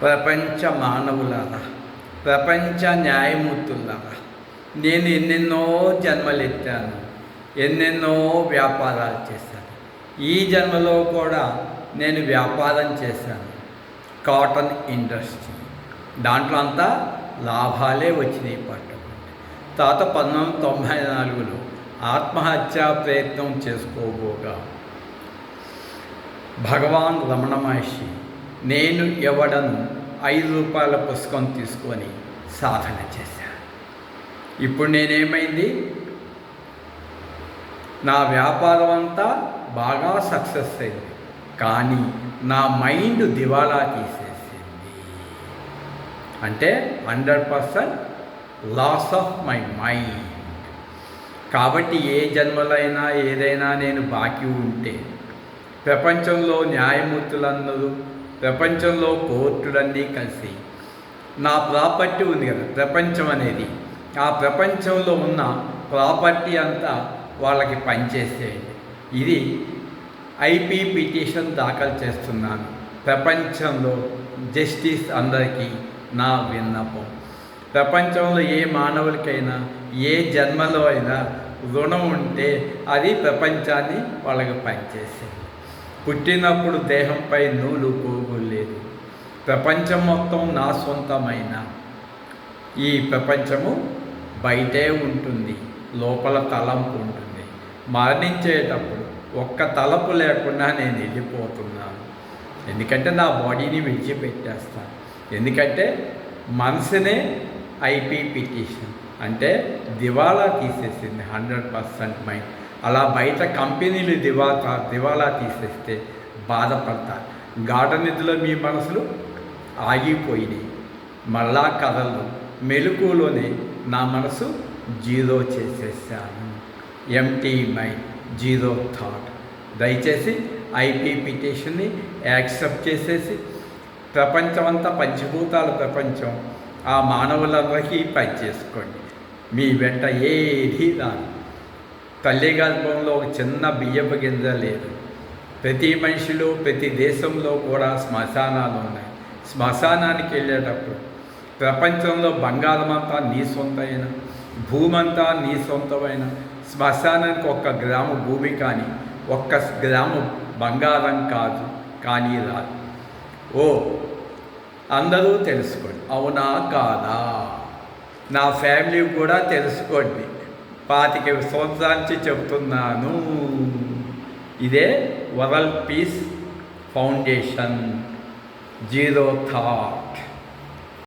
ప్రపంచ మానవులారా, ప్రపంచ న్యాయమూర్తులారా, నేను ఎన్నెన్నో జన్మలెత్తాను, ఎన్నెన్నో వ్యాపారాలు చేశాను. ఈ జన్మలో కూడా నేను వ్యాపారం చేశాను. కాటన్ ఇండస్ట్రీ, దాంట్లో అంతా లాభాలే వచ్చినాయి. తర్వాత 1994లో ఆత్మహత్యా ప్రయత్నం చేసుకోబోగా భగవాన్ రమణ మహర్షి నేను ఎవడను ₹5 పుస్తకం తీసుకొని సాధన చేశాను. ఇప్పుడు నేనేమైంది, నా వ్యాపారం అంతా బాగా సక్సెస్ అయింది, కానీ నా మైండ్ దివాలా తీసేసింది. అంటే 100% లాస్ ఆఫ్ మై మైండ్. కాబట్టి ఏ జన్మలైనా ఏదైనా నేను బాకీ ఉంటే ప్రపంచంలో న్యాయమూర్తులందరూ, ప్రపంచంలో కోర్టులన్నీ కలిసి నా ప్రాపర్టీ ఉంది కదా, ప్రపంచం అనేది, ఆ ప్రపంచంలో ఉన్న ప్రాపర్టీ అంతా వాళ్ళకి పనిచేసేయండి. ఇది ఐపీ పిటిషన్ దాఖలు చేస్తున్నాను. ప్రపంచంలో జస్టిస్ అందరికీ నా విన్నపం. ప్రపంచంలో ఏ మానవులకైనా ఏ జన్మలో అయినా రుణం ఉంటే అది ప్రపంచాన్ని వాళ్ళకి పనిచేసేది. పుట్టినప్పుడు దేహంపై నూలు పోగు లేదు. ప్రపంచం మొత్తం నా సొంతమైన ఈ ప్రపంచము బయటే ఉంటుంది, లోపల తలంపు ఉంటుంది. మరణించేటప్పుడు ఒక్క తలపు లేకుండా నేను వెళ్ళిపోతున్నాను. ఎందుకంటే నా బాడీని విడిచిపెట్టేస్తాను. ఎందుకంటే మనసునే ఐపీ పిటిషన్ అంటే దివాలా తీసేసింది 100% మైండ్. అలా బయట కంపెనీలు దివాలా తీసేస్తే బాధపడతారు. గాఢ నిద్రలో మీ మనసులు ఆగిపోయినాయి, మళ్ళా కథలు మెలకువలోనే నా మనసు జీరో చేసేసాను. Empty mind, zero thought. దయచేసి ఐపీ పిటిషన్ని యాక్సెప్ట్ చేసేసి ప్రపంచమంతా పంచభూతాల ప్రపంచం, ఆ మానవులందరికీ పనిచేసుకోండి. మీ వెంట ఏదీ రాదు. తల్లి గర్భంలో ఒక చిన్న బియ్యపు గింజ లేదు. ప్రతి మనిషిలో, ప్రతి దేశంలో కూడా శ్మశానాలు ఉన్నాయి. శ్మశానానికి వెళ్ళేటప్పుడు ప్రపంచంలో బంగారం అంతా నీ సొంతమైన, భూమంతా నీ సొంతమైన, శ్మశానానికి 1 గ్రాము భూమి కానీ 1 గ్రాము బంగారం కాదు కానీ రాదు. అందరూ తెలుసుకోండి, అవునా కాదా? నా ఫ్యామిలీ కూడా తెలుసుకోండి. 25 సంవత్సరాల నుంచి చెబుతున్నాను. ఇదే world peace foundation, zero thought.